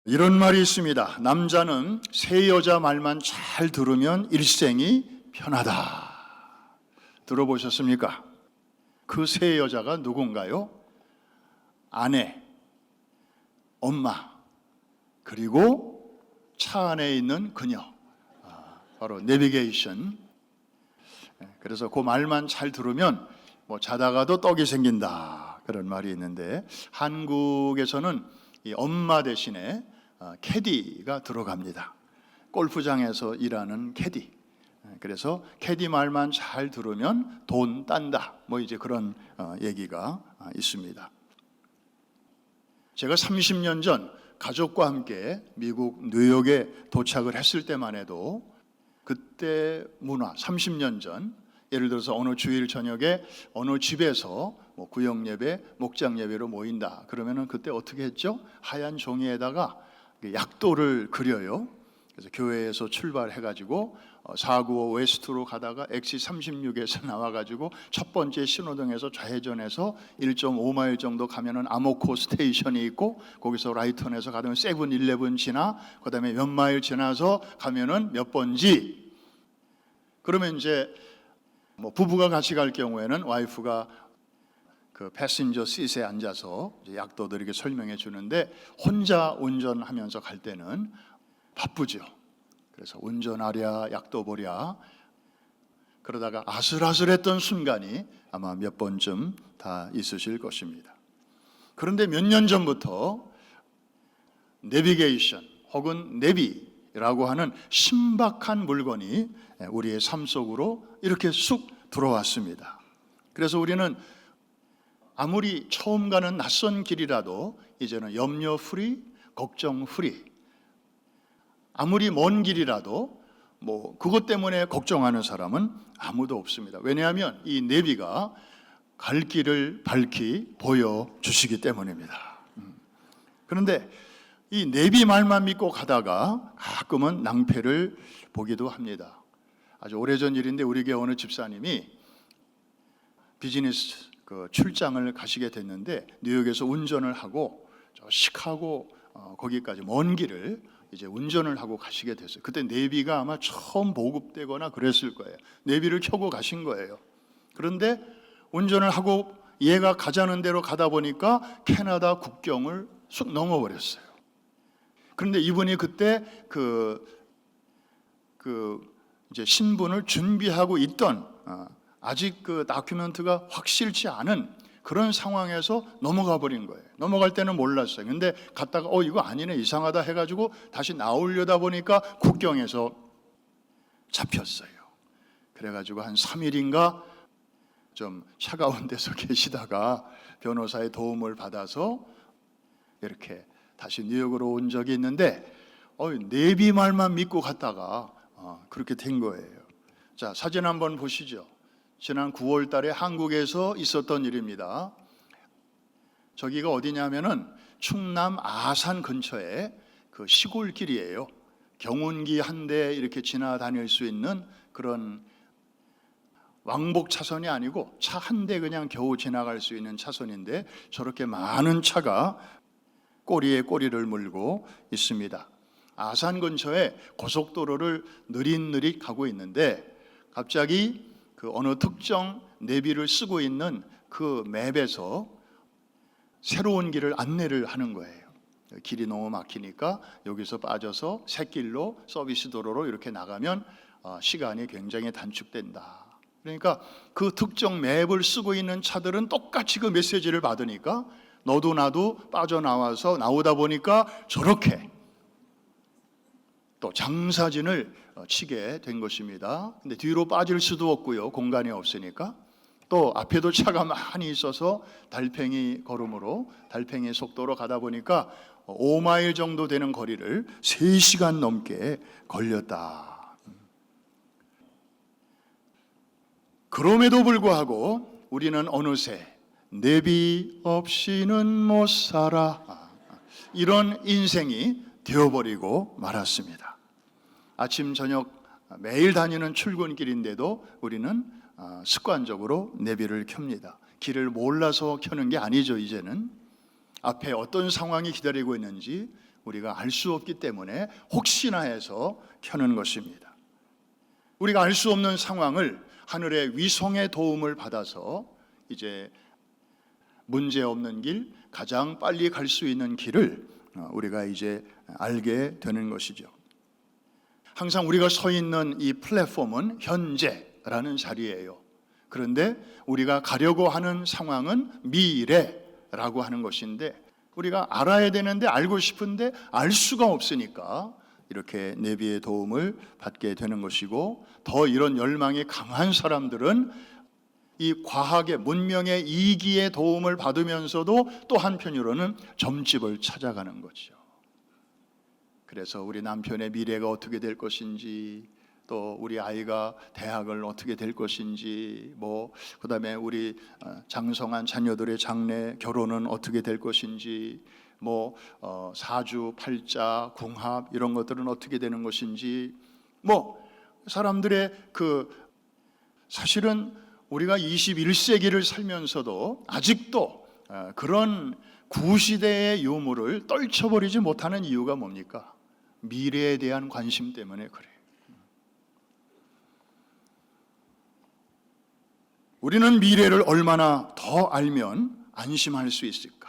이런 말이 있습니다. 남자는 새 여자 말만 잘 들으면 일생이 편하다. 들어보셨습니까? 그 새 여자가 누군가요? 아내, 엄마, 그리고 차 안에 있는 그녀, 바로 내비게이션. 그래서 그 말만 잘 들으면 뭐 자다가도 떡이 생긴다, 그런 말이 있는데, 한국에서는 이 엄마 대신에 캐디가 들어갑니다. 골프장에서 일하는 캐디. 그래서 캐디 말만 잘 들으면 돈 딴다, 뭐 이제 그런 얘기가 있습니다. 제가 30년 전 가족과 함께 미국 뉴욕에 도착을 했을 때만 해도 그때 문화, 30년 전, 예를 들어서 어느 주일 저녁에 어느 집에서 뭐 구역 예배, 목장 예배로 모인다 그러면은 그때 어떻게 했죠? 하얀 종이에다가 약도를 그려요. 그래서 교회에서 출발해가지고 495 웨스트로 가다가 엑시 36에서 나와가지고 첫 번째 신호등에서 좌회전해서 1.5마일 정도 가면은 아모코 스테이션이 있고, 거기서 라이턴에서 가면 세븐일레븐 지나, 그 다음에 몇 마일 지나서 가면은 몇 번지. 그러면 이제 뭐 부부가 같이 갈 경우에는 와이프가 그 패신저 시트에 앉아서 약도들에게 설명해 주는데, 혼자 운전하면서 갈 때는 바쁘죠. 그래서 운전하랴 약도 보랴 그러다가 아슬아슬했던 순간이 아마 몇 번쯤 다 있으실 것입니다. 그런데 몇 년 전부터 내비게이션 혹은 내비라고 하는 신박한 물건이 우리의 삶 속으로 이렇게 쑥 들어왔습니다. 그래서 우리는 아무리 처음 가는 낯선 길이라도 이제는 염려 프리, 걱정 프리, 아무리 먼 길이라도 뭐 그것 때문에 걱정하는 사람은 아무도 없습니다. 왜냐하면 이 내비가 갈 길을 밝히 보여주시기 때문입니다. 그런데 이 내비 말만 믿고 가다가 가끔은 낭패를 보기도 합니다. 아주 오래전 일인데 우리 교회 어느 집사님이 비즈니스 출장을 가시게 됐는데, 뉴욕에서 운전을 하고 저 시카고 거기까지 먼 길을 이제 운전을 하고 가시게 됐어요. 그때 내비가 아마 처음 보급되거나 그랬을 거예요. 내비를 켜고 가신 거예요. 그런데 운전을 하고 얘가 가자는 대로 가다 보니까 캐나다 국경을 쑥 넘어버렸어요. 그런데 이분이 그때 이제 신분을 준비하고 있던, 아직 그 다큐멘트가 확실치 않은 그런 상황에서 넘어가 버린 거예요. 넘어갈 때는 몰랐어요. 근데 갔다가 이거 아니네, 이상하다 해가지고 다시 나오려다 보니까 국경에서 잡혔어요. 그래가지고 한 3일인가 좀 차가운 데서 계시다가 변호사의 도움을 받아서 이렇게 다시 뉴욕으로 온 적이 있는데, 내비 말만 믿고 갔다가 그렇게 된 거예요. 자, 사진 한번 보시죠. 지난 9월 달에 한국에서 있었던 일입니다. 저기가 어디냐면은 충남 아산 근처에 그 시골길이에요. 경운기 한 대 이렇게 지나다닐 수 있는 그런 왕복 차선이 아니고 차 한 대 그냥 겨우 지나갈 수 있는 차선인데, 저렇게 많은 차가 꼬리에 꼬리를 물고 있습니다. 아산 근처에 고속도로를 느릿느릿 가고 있는데, 갑자기 그 어느 특정 내비를 쓰고 있는 그 맵에서 새로운 길을 안내를 하는 거예요. 길이 너무 막히니까 여기서 빠져서 샛길로 서비스 도로로 이렇게 나가면 시간이 굉장히 단축된다. 그러니까 그 특정 맵을 쓰고 있는 차들은 똑같이 그 메시지를 받으니까 너도 나도 빠져나와서 나오다 보니까 저렇게 또 장사진을 치게 된 것입니다. 근데 뒤로 빠질 수도 없고요, 공간이 없으니까. 또 앞에도 차가 많이 있어서 달팽이 걸음으로, 달팽이 속도로 가다 보니까 5마일 정도 되는 거리를 3시간 넘게 걸렸다. 그럼에도 불구하고 우리는 어느새 내비 없이는 못 살아, 이런 인생이 되어버리고 말았습니다. 아침 저녁 매일 다니는 출근길인데도 우리는 습관적으로 내비를 켭니다. 길을 몰라서 켜는 게 아니죠. 이제는 앞에 어떤 상황이 기다리고 있는지 우리가 알 수 없기 때문에 혹시나 해서 켜는 것입니다. 우리가 알 수 없는 상황을 하늘의 위성의 도움을 받아서 이제 문제 없는 길, 가장 빨리 갈 수 있는 길을 우리가 이제 알게 되는 것이죠. 항상 우리가 서 있는 이 플랫폼은 현재라는 자리예요. 그런데 우리가 가려고 하는 상황은 미래라고 하는 것인데, 우리가 알아야 되는데 알고 싶은데 알 수가 없으니까 이렇게 내비의 도움을 받게 되는 것이고, 더 이런 열망이 강한 사람들은 이 과학의 문명의 이기의 도움을 받으면서도 또 한편으로는 점집을 찾아가는 거죠. 그래서 우리 남편의 미래가 어떻게 될 것인지, 또 우리 아이가 대학을 어떻게 될 것인지, 그다음에 우리 장성한 자녀들의 장래 결혼은 어떻게 될 것인지, 사주, 팔자, 궁합 이런 것들은 어떻게 되는 것인지, 사람들의 사실은 우리가 21세기를 살면서도 아직도 그런 구시대의 유물을 떨쳐버리지 못하는 이유가 뭡니까? 미래에 대한 관심 때문에 그래요. 우리는 미래를 얼마나 더 알면 안심할 수 있을까?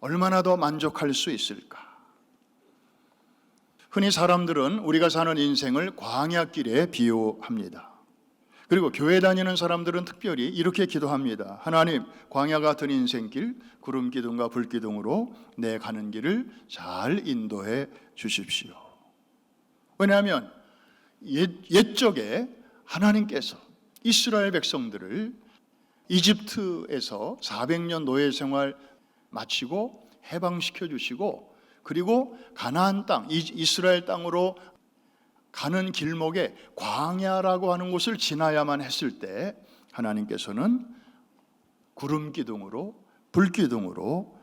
얼마나 더 만족할 수 있을까? 흔히 사람들은 우리가 사는 인생을 광야길에 비유합니다. 그리고 교회 다니는 사람들은 특별히 이렇게 기도합니다. 하나님, 광야 같은 인생길, 구름 기둥과 불 기둥으로 내 가는 길을 잘 인도해 주십시오. 왜냐하면 옛적에 하나님께서 이스라엘 백성들을 이집트에서 400년 노예 생활 마치고 해방시켜 주시고, 그리고 가나안 땅, 이스라엘 땅으로 가는 길목에 광야라고 하는 곳을 지나야만 했을 때 하나님께서는 구름 기둥으로 불 기둥으로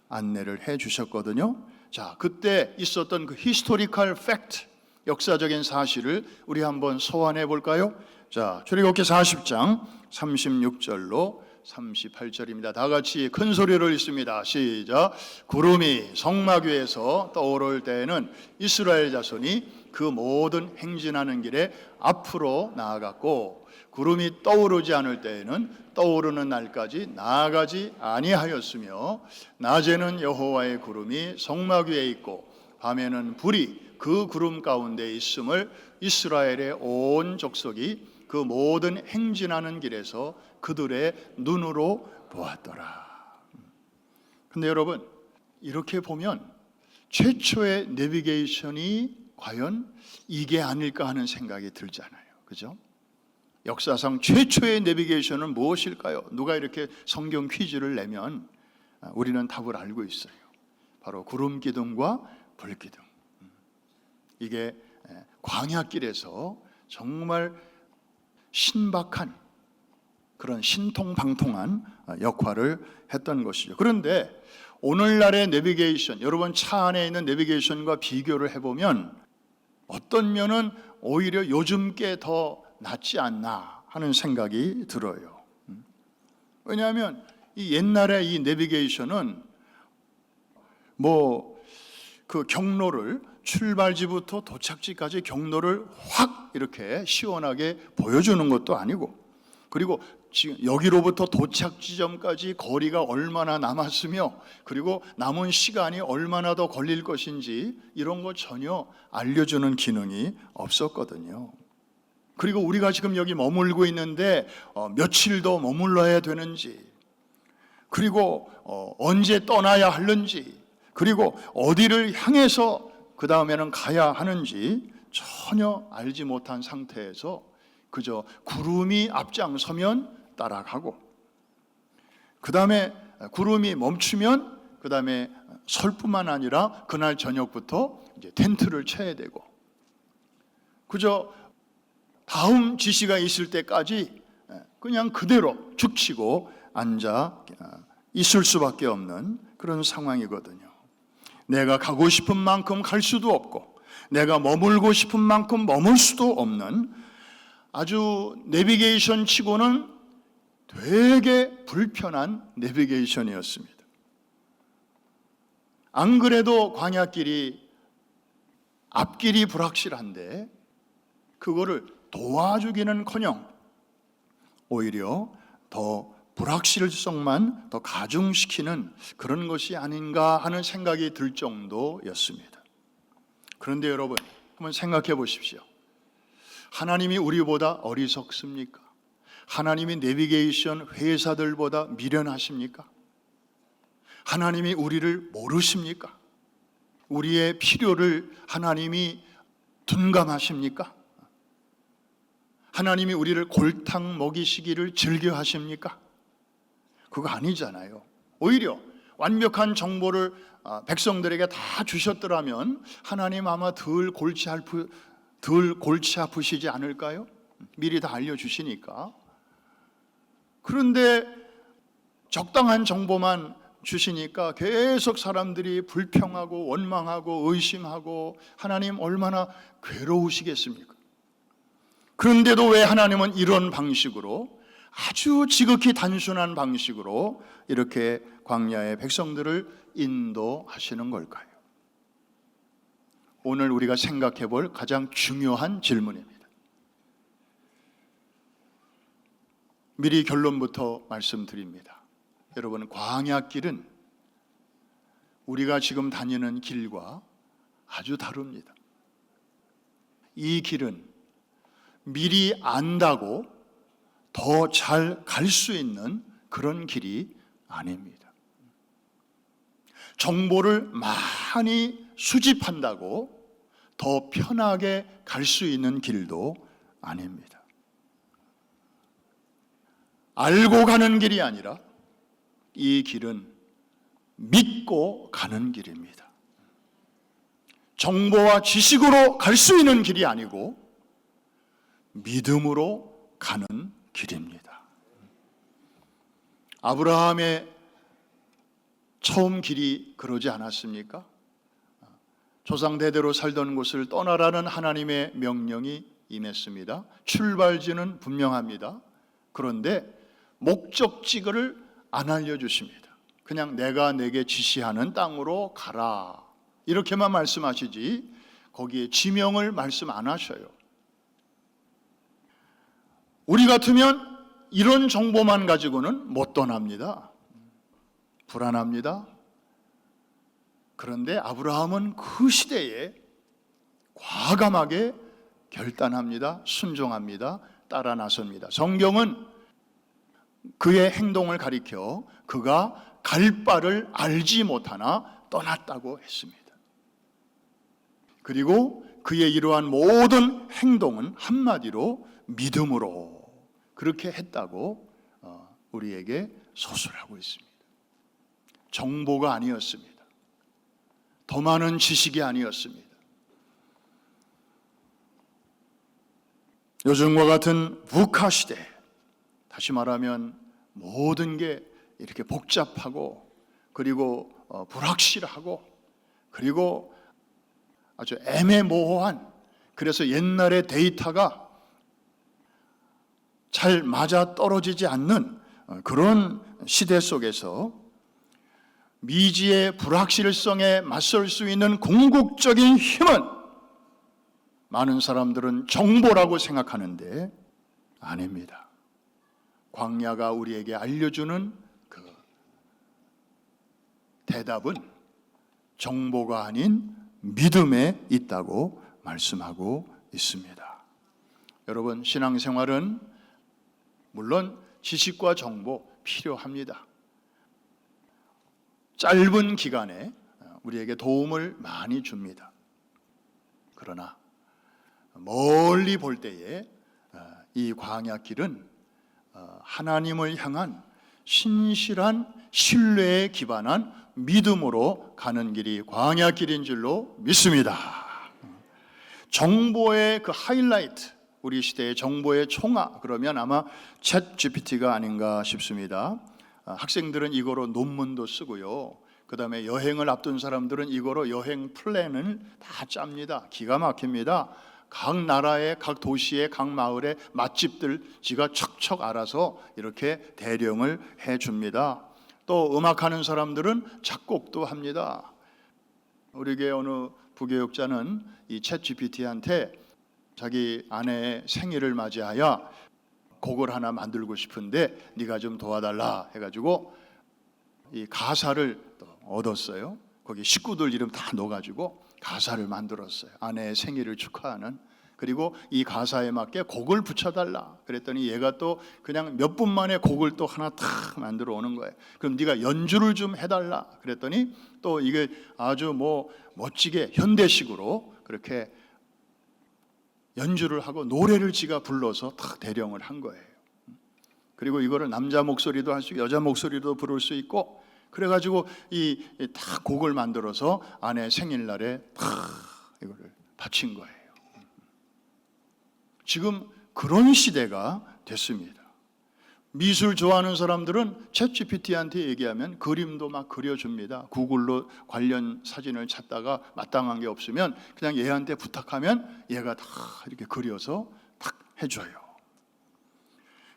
안내를 해 주셨거든요. 자, 그때 있었던 그 히스토리컬 팩트, 역사적인 사실을 우리 한번 소환해 볼까요? 자, 출애굽기 40장 36절로 38절입니다. 다 같이 큰 소리를 읽습니다. 시작. 구름이 성막 위에서 떠오를 때에는 이스라엘 자손이 그 모든 행진하는 길에 앞으로 나아갔고, 구름이 떠오르지 않을 때에는 떠오르는 날까지 나아가지 아니하였으며, 낮에는 여호와의 구름이 성막 위에 있고 밤에는 불이 그 구름 가운데 있음을 이스라엘의 온 족속이 그 모든 행진하는 길에서 그들의 눈으로 보았더라. 근데 여러분, 이렇게 보면 최초의 내비게이션이 과연 이게 아닐까 하는 생각이 들잖아요. 그죠? 역사상 최초의 내비게이션은 무엇일까요? 누가 이렇게 성경 퀴즈를 내면 우리는 답을 알고 있어요. 바로 구름 기둥과 불 기둥. 이게 광야길에서 정말 신박한 그런 신통방통한 역할을 했던 것이죠. 그런데 오늘날의 내비게이션, 여러분 차 안에 있는 내비게이션과 비교를 해보면 어떤 면은 오히려 요즘 게 더 낫지 않나 하는 생각이 들어요. 왜냐하면 이 옛날에 이 내비게이션은 그 경로를 출발지부터 도착지까지 경로를 확 이렇게 시원하게 보여주는 것도 아니고, 그리고 지금 여기로부터 도착 지점까지 거리가 얼마나 남았으며, 그리고 남은 시간이 얼마나 더 걸릴 것인지 이런 거 전혀 알려주는 기능이 없었거든요. 그리고 우리가 지금 여기 머물고 있는데 며칠 더 머물러야 되는지, 그리고 언제 떠나야 하는지, 그리고 어디를 향해서 그 다음에는 가야 하는지 전혀 알지 못한 상태에서 그저 구름이 앞장서면 따라가고, 그 다음에 구름이 멈추면 그 다음에 설 뿐만 아니라 그날 저녁부터 이제 텐트를 쳐야 되고, 그저 다음 지시가 있을 때까지 그냥 그대로 죽치고 앉아 있을 수밖에 없는 그런 상황이거든요. 내가 가고 싶은 만큼 갈 수도 없고, 내가 머물고 싶은 만큼 머물 수도 없는 아주 내비게이션 치고는 되게 불편한 내비게이션이었습니다. 안 그래도 광야길이 앞길이 불확실한데 그거를 도와주기는커녕 오히려 더 불확실성만 더 가중시키는 그런 것이 아닌가 하는 생각이 들 정도였습니다. 그런데 여러분, 한번 생각해 보십시오. 하나님이 우리보다 어리석습니까? 하나님이 내비게이션 회사들보다 미련하십니까? 하나님이 우리를 모르십니까? 우리의 필요를 하나님이 둔감하십니까? 하나님이 우리를 골탕 먹이시기를 즐겨 하십니까? 그거 아니잖아요. 오히려 완벽한 정보를 백성들에게 다 주셨더라면 하나님 아마 덜 골치 아프시지 않을까요? 미리 다 알려주시니까. 그런데 적당한 정보만 주시니까 계속 사람들이 불평하고 원망하고 의심하고 하나님 얼마나 괴로우시겠습니까? 그런데도 왜 하나님은 이런 방식으로 아주 지극히 단순한 방식으로 이렇게 광야의 백성들을 인도하시는 걸까요? 오늘 우리가 생각해 볼 가장 중요한 질문입니다. 미리 결론부터 말씀드립니다. 여러분, 광야길은 우리가 지금 다니는 길과 아주 다릅니다. 이 길은 미리 안다고 더 잘 갈 수 있는 그런 길이 아닙니다. 정보를 많이 수집한다고 더 편하게 갈 수 있는 길도 아닙니다. 알고 가는 길이 아니라 이 길은 믿고 가는 길입니다. 정보와 지식으로 갈 수 있는 길이 아니고 믿음으로 가는 길입니다. 아브라함의 처음 길이 그러지 않았습니까? 조상 대대로 살던 곳을 떠나라는 하나님의 명령이 임했습니다. 출발지는 분명합니다. 그런데 목적지를 안 알려주십니다. 그냥 내가 내게 지시하는 땅으로 가라 이렇게만 말씀하시지 거기에 지명을 말씀 안 하셔요. 우리 같으면 이런 정보만 가지고는 못 떠납니다. 불안합니다. 그런데 아브라함은 그 시대에 과감하게 결단합니다. 순종합니다. 따라 나섭니다. 성경은 그의 행동을 가리켜 그가 갈 바를 알지 못하나 떠났다고 했습니다. 그리고 그의 이러한 모든 행동은 한마디로 믿음으로 그렇게 했다고 우리에게 서술하고 있습니다. 정보가 아니었습니다. 더 많은 지식이 아니었습니다. 요즘과 같은 VUCA 시대, 다시 말하면 모든 게 이렇게 복잡하고 그리고 불확실하고 그리고 아주 애매모호한, 그래서 옛날의 데이터가 잘 맞아 떨어지지 않는 그런 시대 속에서 미지의 불확실성에 맞설 수 있는 궁극적인 힘은 많은 사람들은 정보라고 생각하는데 아닙니다. 광야가 우리에게 알려주는 그 대답은 정보가 아닌 믿음에 있다고 말씀하고 있습니다. 여러분, 신앙생활은 물론 지식과 정보 필요합니다. 짧은 기간에 우리에게 도움을 많이 줍니다. 그러나 멀리 볼 때에 이 광야길은 하나님을 향한 신실한 신뢰에 기반한 믿음으로 가는 길이 광야길인 줄로 믿습니다. 정보의 그 하이라이트, 우리 시대의 정보의 총화, 그러면 아마 챗 GPT가 아닌가 싶습니다. 학생들은 이거로 논문도 쓰고요. 그 다음에 여행을 앞둔 사람들은 이거로 여행 플랜을 다 짭니다. 기가 막힙니다. 각 나라의 각 도시의 각 마을의 맛집들 지가 척척 알아서 이렇게 대령을 해줍니다. 또 음악하는 사람들은 작곡도 합니다. 우리 교회 어느 부교육자는 이 챗GPT한테 자기 아내의 생일을 맞이하여 곡을 하나 만들고 싶은데 네가 좀 도와달라 해가지고 이 가사를 얻었어요. 거기 식구들 이름 다 넣어가지고 가사를 만들었어요. 아내의 생일을 축하하는. 그리고 이 가사에 맞게 곡을 붙여달라 그랬더니 얘가 또 그냥 몇 분 만에 곡을 또 하나 탁 만들어 오는 거예요. 그럼 네가 연주를 좀 해달라 그랬더니 또 이게 아주 뭐 멋지게 현대식으로 그렇게 연주를 하고 노래를 지가 불러서 탁 대령을 한 거예요. 그리고 이거를 남자 목소리도 할 수 있고 여자 목소리도 부를 수 있고 그래가지고 이 탁 곡을 만들어서 아내 생일날에 탁 이거를 바친 거예요. 지금 그런 시대가 됐습니다. 미술 좋아하는 사람들은 챗GPT한테 얘기하면 그림도 막 그려줍니다. 구글로 관련 사진을 찾다가 마땅한 게 없으면 그냥 얘한테 부탁하면 얘가 다 이렇게 그려서 탁 해줘요.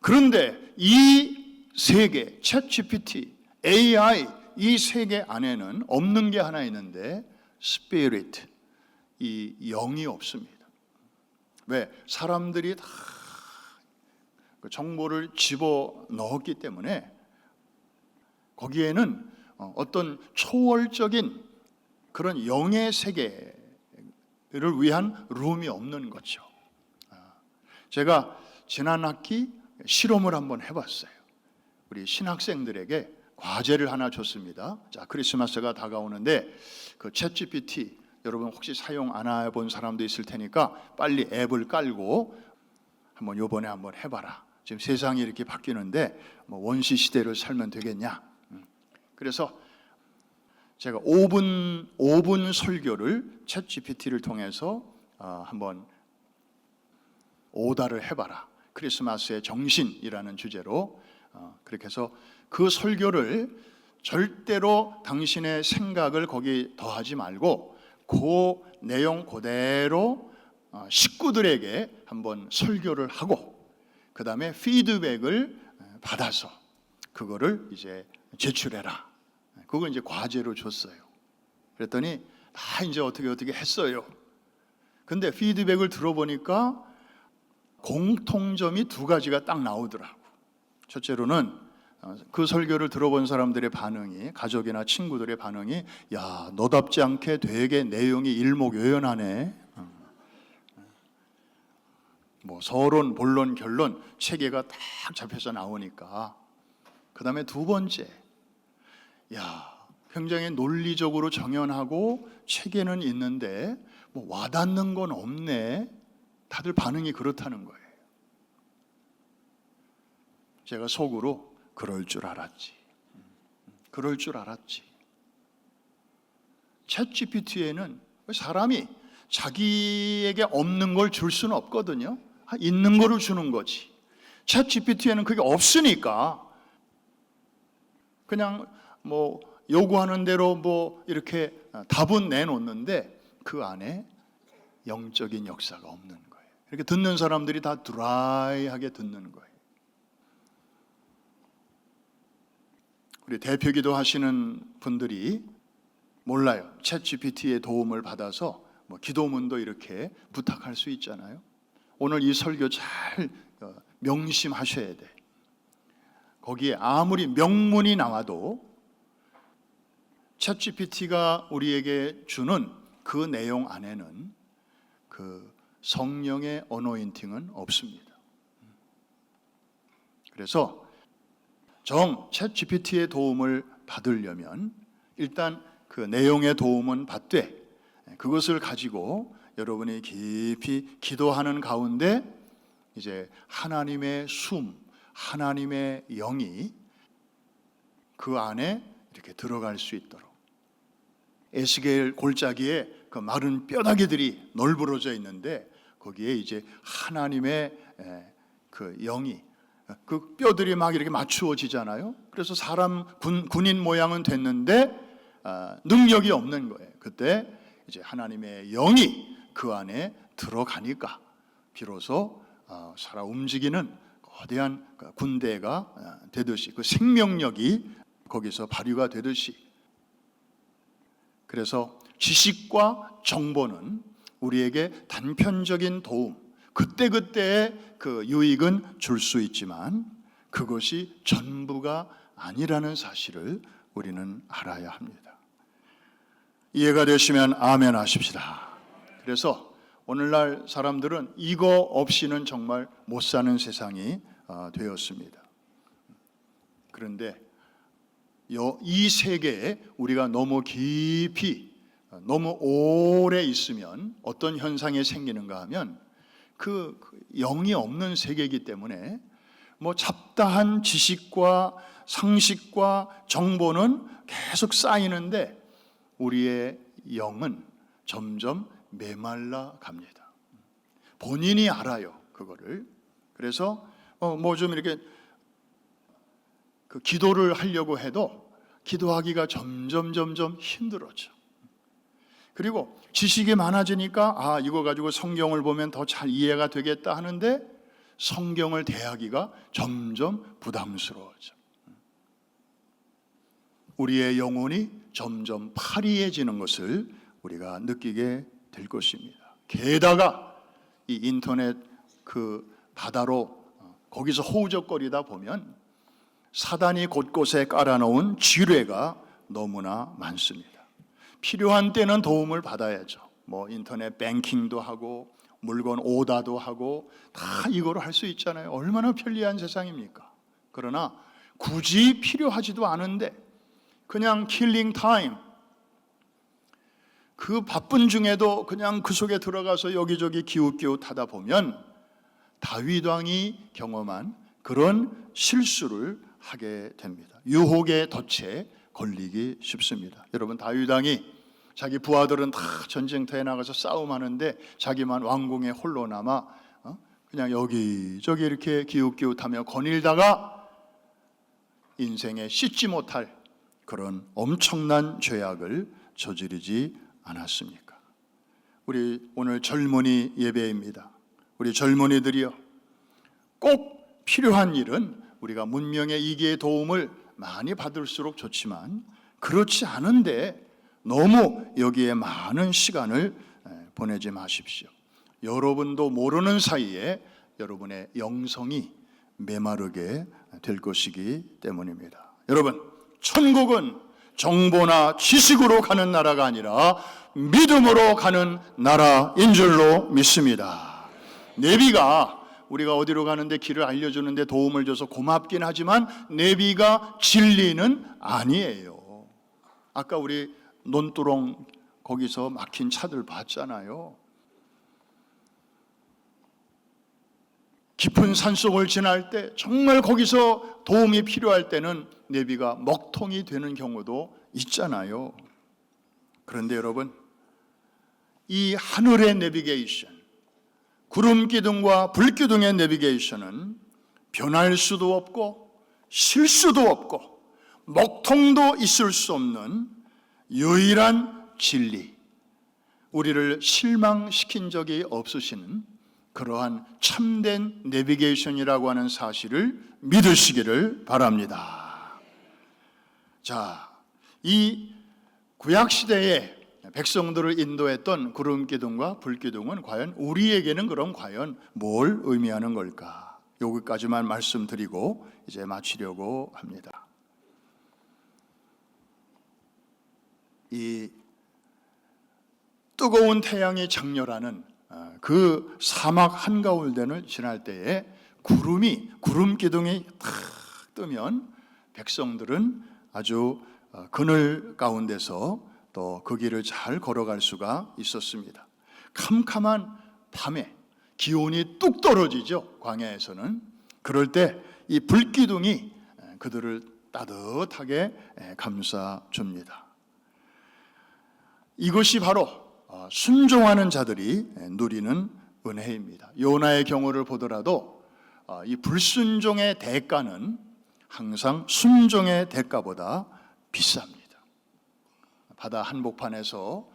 그런데 이 세계, 챗GPT, AI 이 세계 안에는 없는 게 하나 있는데 스피릿, 이 영이 없습니다. 왜? 사람들이 다 정보를 집어넣었기 때문에 거기에는 어떤 초월적인 그런 영의 세계를 위한 룸이 없는 거죠. 제가 지난 학기 실험을 한번 해봤어요. 우리 신학생들에게 과제를 하나 줬습니다. 자, 크리스마스가 다가오는데 그 챗GPT 여러분 혹시 사용 안 해본 사람도 있을 테니까 빨리 앱을 깔고 한번 요번에 한번 해봐라. 지금 세상이 이렇게 바뀌는데 뭐 원시 시대를 살면 되겠냐? 그래서 제가 5분 설교를 챗GPT를 통해서 한번 오다를 해봐라. 크리스마스의 정신이라는 주제로 그렇게 해서 그 설교를 절대로 당신의 생각을 거기 더하지 말고 그 내용 그대로 식구들에게 한번 설교를 하고 그 다음에 피드백을 받아서 그거를 이제 제출해라. 그거 이제 과제로 줬어요. 그랬더니 다 이제 어떻게 했어요. 근데 피드백을 들어보니까 공통점이 두 가지가 딱 나오더라고. 첫째로는 그 설교를 들어본 사람들의 반응이, 가족이나 친구들의 반응이, 야, 너답지 않게 되게 내용이 일목요연하네. 뭐 서론, 본론, 결론, 체계가 딱 잡혀서 나오니까. 그 다음에 두 번째, 야, 굉장히 논리적으로 정연하고 체계는 있는데 뭐 와닿는 건 없네. 다들 반응이 그렇다는 거예요. 제가 속으로 그럴 줄 알았지. 그럴 줄 알았지. 챗GPT에는 사람이 자기에게 없는 걸 줄 수는 없거든요. 있는 거를 주는 거지. 챗GPT에는 그게 없으니까 그냥 뭐 요구하는 대로 뭐 이렇게 답은 내놓는데 그 안에 영적인 역사가 없는 거예요. 이렇게 듣는 사람들이 다 드라이하게 듣는 거예요. 우리 대표기도 하시는 분들이 몰라요. 챗GPT의 도움을 받아서 뭐 기도문도 이렇게 부탁할 수 있잖아요. 오늘 이 설교 잘 명심하셔야 돼. 거기에 아무리 명문이 나와도 챗GPT가 우리에게 주는 그 내용 안에는 그 성령의 어노인팅은 없습니다. 그래서 챗GPT의 도움을 받으려면 일단 그 내용의 도움은 받되 그것을 가지고 여러분이 깊이 기도하는 가운데 이제 하나님의 하나님의 영이 그 안에 이렇게 들어갈 수 있도록 에스겔 골짜기에 그 마른 뼈다귀들이 널브러져 있는데 거기에 이제 하나님의 그 영이 그 뼈들이 막 이렇게 맞추어지잖아요. 그래서 사람 군인 모양은 됐는데 능력이 없는 거예요. 그때 이제 하나님의 영이 그 안에 들어가니까 비로소 살아 움직이는 거대한 군대가 되듯이 그 생명력이 거기서 발휘가 되듯이 그래서 지식과 정보는 우리에게 단편적인 도움, 그때그때의 그 유익은 줄 수 있지만 그것이 전부가 아니라는 사실을 우리는 알아야 합니다. 이해가 되시면 아멘 하십시다. 그래서 오늘날 사람들은 이거 없이는 정말 못 사는 세상이 되었습니다. 그런데 이 세계에 우리가 너무 깊이, 너무 오래 있으면 어떤 현상이 생기는가 하면 그 영이 없는 세계이기 때문에 뭐 잡다한 지식과 상식과 정보는 계속 쌓이는데 우리의 영은 점점 메말라 갑니다. 본인이 알아요, 그거를. 그래서 뭐 좀 이렇게 그 기도를 하려고 해도 기도하기가 점점 힘들어져. 그리고 지식이 많아지니까 이거 가지고 성경을 보면 더 잘 이해가 되겠다 하는데 성경을 대하기가 점점 부담스러워져. 우리의 영혼이 점점 파리해지는 것을 우리가 느끼게 될 것입니다. 게다가 이 인터넷 그 바다로 거기서 허우적거리다 보면 사단이 곳곳에 깔아놓은 지뢰가 너무나 많습니다. 필요한 때는 도움을 받아야죠. 뭐 인터넷 뱅킹도 하고 물건 오다도 하고 다 이거로 할 수 있잖아요. 얼마나 편리한 세상입니까? 그러나 굳이 필요하지도 않은데 그냥 킬링 타임, 그 바쁜 중에도 그냥 그 속에 들어가서 여기저기 기웃기웃하다 보면 다윗 왕이 경험한 그런 실수를 하게 됩니다. 유혹의 덫에 걸리기 쉽습니다. 여러분, 다윗 왕이 자기 부하들은 다 전쟁터에 나가서 싸움하는데 자기만 왕궁에 홀로 남아 그냥 여기저기 이렇게 기웃기웃하며 거닐다가 인생에 씻지 못할 그런 엄청난 죄악을 저지르지 않았습니까? 우리 오늘 젊은이 예배입니다. 우리 젊은이들이요, 꼭 필요한 일은 우리가 문명의 이기의 도움을 많이 받을수록 좋지만 그렇지 않은데 너무 여기에 많은 시간을 보내지 마십시오. 여러분도 모르는 사이에 여러분의 영성이 메마르게 될 것이기 때문입니다. 여러분, 천국은 정보나 지식으로 가는 나라가 아니라 믿음으로 가는 나라인 줄로 믿습니다. 네비가 우리가 어디로 가는데 길을 알려주는데 도움을 줘서 고맙긴 하지만 네비가 진리는 아니에요. 아까 우리 논두렁 거기서 막힌 차들 봤잖아요. 깊은 산속을 지날 때 정말 거기서 도움이 필요할 때는 네비가 먹통이 되는 경우도 있잖아요. 그런데 여러분, 이 하늘의 내비게이션, 구름 기둥과 불 기둥의 내비게이션은 변할 수도 없고 실수도 없고 먹통도 있을 수 없는 유일한 진리, 우리를 실망시킨 적이 없으시는 그러한 참된 내비게이션이라고 하는 사실을 믿으시기를 바랍니다. 자, 이 구약시대에 백성들을 인도했던 구름기둥과 불기둥은 과연 우리에게는 그럼 과연 뭘 의미하는 걸까? 여기까지만 말씀드리고 이제 마치려고 합니다. 이 뜨거운 태양이 장렬하는 그 사막 한가운데를 지날 때에 구름 기둥이 탁 뜨면 백성들은 아주 그늘 가운데서 또 그 길을 잘 걸어갈 수가 있었습니다. 캄캄한 밤에 기온이 뚝 떨어지죠, 광야에서는. 그럴 때 이 불기둥이 그들을 따뜻하게 감싸줍니다. 이것이 바로 순종하는 자들이 누리는 은혜입니다. 요나의 경우를 보더라도 이 불순종의 대가는 항상 순종의 대가보다 비쌉니다. 바다 한복판에서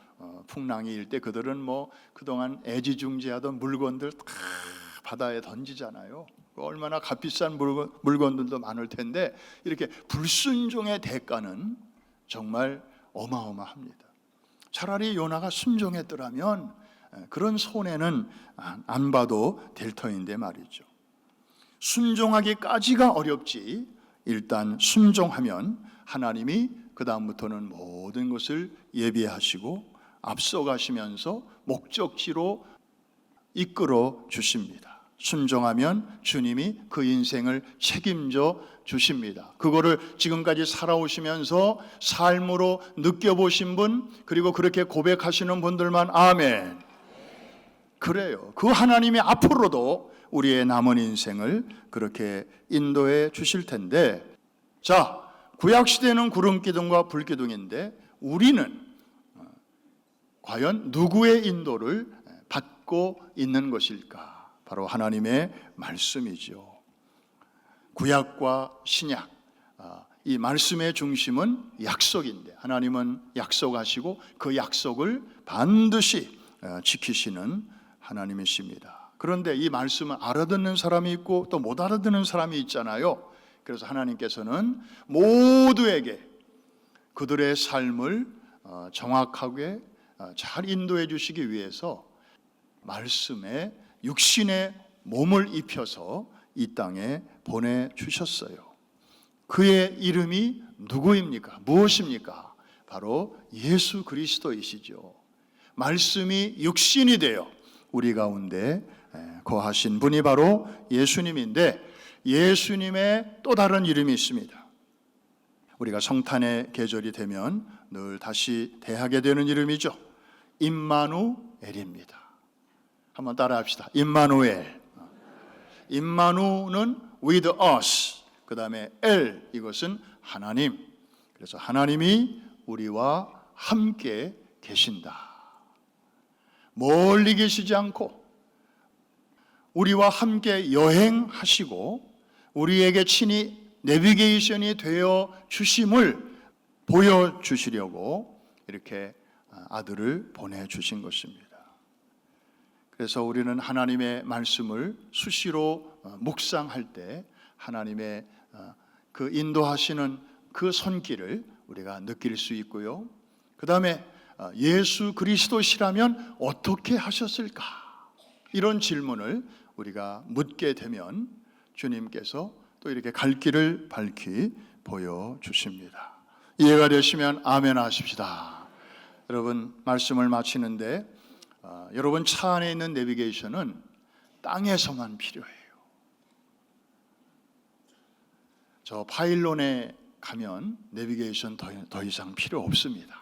풍랑이 일 때 그들은 뭐 그동안 애지중지하던 물건들 다 바다에 던지잖아요. 얼마나 값비싼 물건들도 많을 텐데 이렇게 불순종의 대가는 정말 어마어마합니다. 차라리 요나가 순종했더라면 그런 손해는 안 봐도 될 터인데 말이죠. 순종하기까지가 어렵지, 일단 순종하면 하나님이 그 다음부터는 모든 것을 예비하시고 앞서가시면서 목적지로 이끌어 주십니다. 순종하면 주님이 그 인생을 책임져 주십니다. 그거를 지금까지 살아오시면서 삶으로 느껴보신 분, 그리고 그렇게 고백하시는 분들만 아멘. 그래요. 그 하나님이 앞으로도 우리의 남은 인생을 그렇게 인도해 주실 텐데, 자, 구약시대는 구름기둥과 불기둥인데 우리는 과연 누구의 인도를 받고 있는 것일까? 바로 하나님의 말씀이죠. 구약과 신약, 이 말씀의 중심은 약속인데 하나님은 약속하시고 그 약속을 반드시 지키시는 하나님이십니다. 그런데 이 말씀을 알아듣는 사람이 있고 또 못 알아듣는 사람이 있잖아요. 그래서 하나님께서는 모두에게 그들의 삶을 정확하게 잘 인도해 주시기 위해서 말씀에 육신의 몸을 입혀서 이 땅에 보내주셨어요. 그의 이름이 누구입니까? 무엇입니까? 바로 예수 그리스도이시죠. 말씀이 육신이 되어 우리 가운데 거하신 분이 바로 예수님인데, 예수님의 또 다른 이름이 있습니다. 우리가 성탄의 계절이 되면 늘 다시 대하게 되는 이름이죠. 임마누엘입니다. 한번 따라 합시다. 임마누엘. 임마누는 with us, 그 다음에 엘, 이것은 하나님. 그래서 하나님이 우리와 함께 계신다. 멀리 계시지 않고 우리와 함께 여행하시고 우리에게 친히 내비게이션이 되어 주심을 보여주시려고 이렇게 아들을 보내주신 것입니다. 그래서 우리는 하나님의 말씀을 수시로 묵상할 때 하나님의 그 인도하시는 그 손길을 우리가 느낄 수 있고요. 그 다음에 예수 그리스도시라면 어떻게 하셨을까? 이런 질문을 우리가 묻게 되면 주님께서 또 이렇게 갈 길을 밝히 보여주십니다. 이해가 되시면 아멘 하십시다. 여러분, 말씀을 마치는데 여러분 차 안에 있는 내비게이션은 땅에서만 필요해요. 저 파일론에 가면 내비게이션 더 이상 필요 없습니다.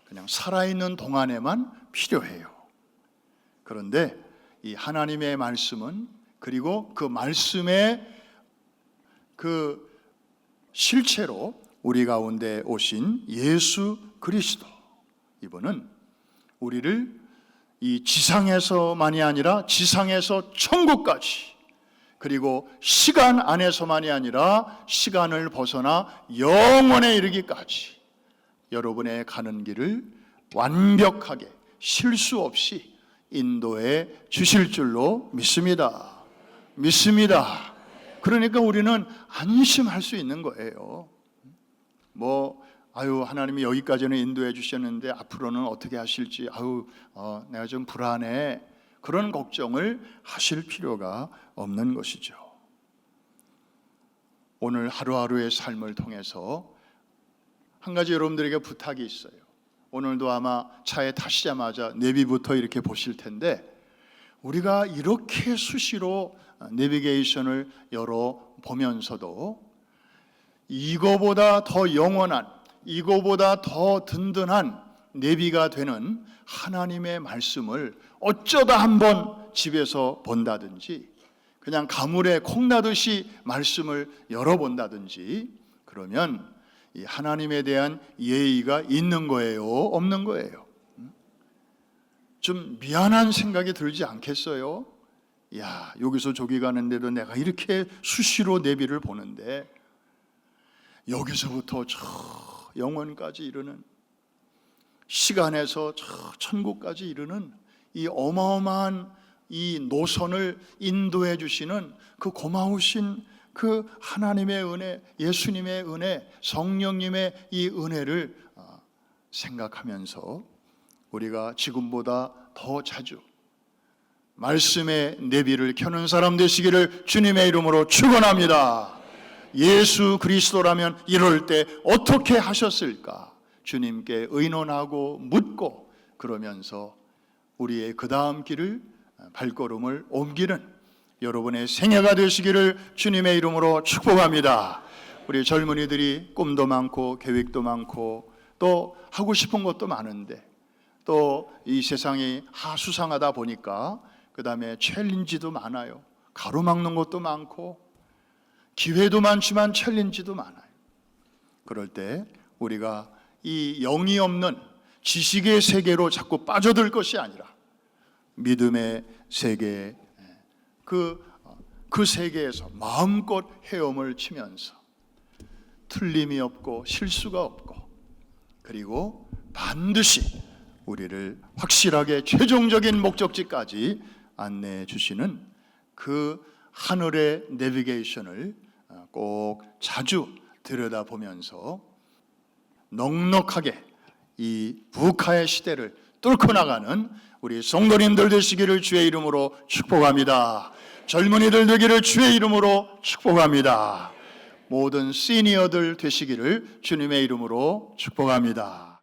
그냥 살아있는 동안에만 필요해요. 그런데 이 하나님의 말씀은, 그리고 그 말씀의 그 실체로 우리 가운데 오신 예수 그리스도, 이분은 우리를 이 지상에서만이 아니라 지상에서 천국까지, 그리고 시간 안에서만이 아니라 시간을 벗어나 영원에 이르기까지 여러분의 가는 길을 완벽하게 실수 없이 인도해 주실 줄로 믿습니다. 믿습니다. 그러니까 우리는 안심할 수 있는 거예요. 하나님이 여기까지는 인도해 주셨는데 앞으로는 어떻게 하실지, 내가 좀 불안해, 그런 걱정을 하실 필요가 없는 것이죠. 오늘 하루하루의 삶을 통해서 한 가지 여러분들에게 부탁이 있어요. 오늘도 아마 차에 타시자마자 내비부터 이렇게 보실 텐데, 우리가 이렇게 수시로 내비게이션을 열어보면서도 이거보다 더 영원한, 이거보다 더 든든한 내비가 되는 하나님의 말씀을 어쩌다 한번 집에서 본다든지, 그냥 가물에 콩나듯이 말씀을 열어본다든지, 그러면 이 하나님에 대한 예의가 있는 거예요, 없는 거예요? 좀 미안한 생각이 들지 않겠어요? 야, 여기서 저기 가는데도 내가 이렇게 수시로 내비를 보는데 여기서부터 저 영원까지 이르는, 시간에서 저 천국까지 이르는 이 어마어마한 이 노선을 인도해 주시는 그 고마우신 그 하나님의 은혜, 예수님의 은혜, 성령님의 이 은혜를 생각하면서 우리가 지금보다 더 자주 말씀의 내비를 켜는 사람 되시기를 주님의 이름으로 축원합니다. 예수 그리스도라면 이럴 때 어떻게 하셨을까? 주님께 의논하고 묻고 그러면서 우리의 그 다음 길을 발걸음을 옮기는 여러분의 생애가 되시기를 주님의 이름으로 축복합니다. 우리 젊은이들이 꿈도 많고 계획도 많고 또 하고 싶은 것도 많은데 또 이 세상이 하수상하다 보니까 그 다음에 챌린지도 많아요. 가로막는 것도 많고 기회도 많지만 챌린지도 많아요. 그럴 때 우리가 이 영이 없는 지식의 세계로 자꾸 빠져들 것이 아니라 믿음의 세계, 그 세계에서 마음껏 헤엄을 치면서 틀림이 없고 실수가 없고 그리고 반드시 우리를 확실하게 최종적인 목적지까지 안내해 주시는 그 하늘의 내비게이션을 꼭 자주 들여다보면서 넉넉하게 이 부카의 시대를 뚫고 나가는 우리 성도님들 되시기를 주의 이름으로 축복합니다. 젊은이들 되기를 주의 이름으로 축복합니다. 모든 시니어들 되시기를 주님의 이름으로 축복합니다.